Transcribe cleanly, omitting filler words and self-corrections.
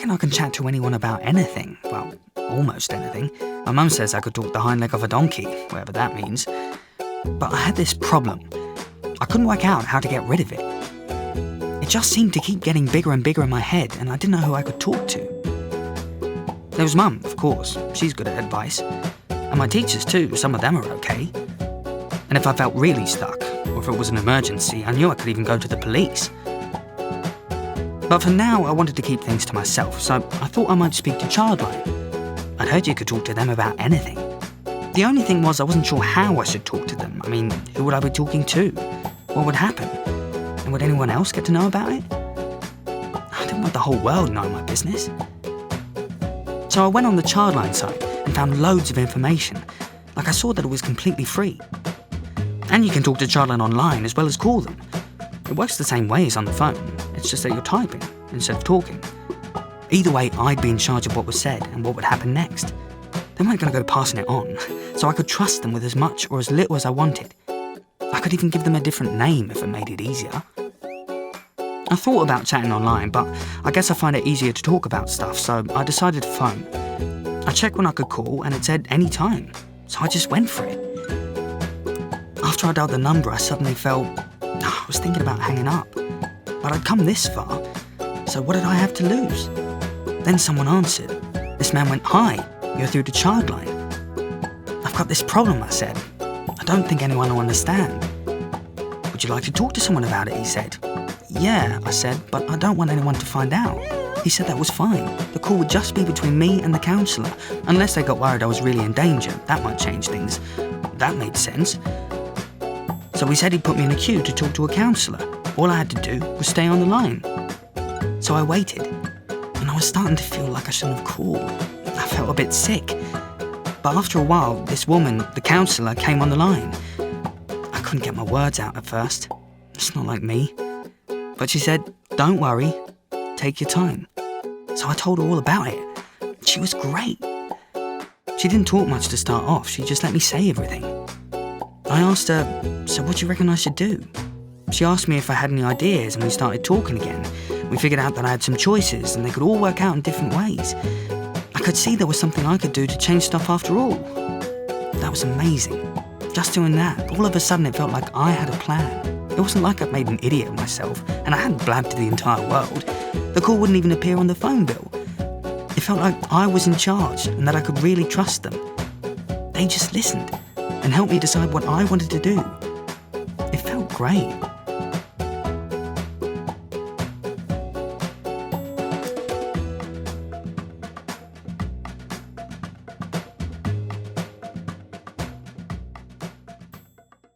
reckon I can chat to anyone about anything. Well, almost anything. My mum says I could talk the hind leg of a donkey, whatever that means. But I had this problem. I couldn't work out how to get rid of it. It just seemed to keep getting bigger and bigger in my head, and I didn't know who I could talk to. There was Mum, of course. She's good at advice. And my teachers too, some of them are okay. And if I felt really stuck, or if it was an emergency, I knew I could even go to the police. But for now, I wanted to keep things to myself, so I thought I might speak to Childline. I'd heard you could talk to them about anything. The only thing was I wasn't sure how I should talk to them. I mean, who would I be talking to? What would happen? And would anyone else get to know about it? I didn't want the whole world knowing my business. So I went on the Childline site and found loads of information. Like I saw that it was completely free. And you can talk to Childline online as well as call them. It works the same way as on the phone. It's just that you're typing instead of talking. Either way, I'd be in charge of what was said and what would happen next. They weren't going to go passing it on, so I could trust them with as much or as little as I wanted. I could even give them a different name if it made it easier. I thought about chatting online, but I guess I find it easier to talk about stuff, so I decided to phone. I checked when I could call, and it said any time, so I just went for it. After I dialed the number, I suddenly felt I was thinking about hanging up. But I'd come this far, so what did I have to lose? Then someone answered. This man went, "Hi, you're through to Childline." "I've got this problem," I said. "I don't think anyone will understand." "Would you like to talk to someone about it?" he said. "Yeah," I said, "but I don't want anyone to find out." He said that was fine. The call would just be between me and the counsellor, unless they got worried I was really in danger. That might change things. That made sense. So he said he'd put me in a queue to talk to a counsellor. All I had to do was stay on the line. So I waited, and I was starting to feel like I shouldn't have called. I felt a bit sick. But after a while, this woman, the counsellor, came on the line. I couldn't get my words out at first. It's not like me. But she said, "Don't worry, take your time." So I told her all about it. She was great. She didn't talk much to start off, she just let me say everything. I asked her, "So what do you reckon I should do?" She asked me if I had any ideas, and we started talking again. We figured out that I had some choices, and they could all work out in different ways. I could see there was something I could do to change stuff after all. That was amazing. Just doing that, all of a sudden it felt like I had a plan. It wasn't like I'd made an idiot of myself, and I hadn't blabbed to the entire world. The call wouldn't even appear on the phone bill. It felt like I was in charge, and that I could really trust them. They just listened, and helped me decide what I wanted to do. It felt great.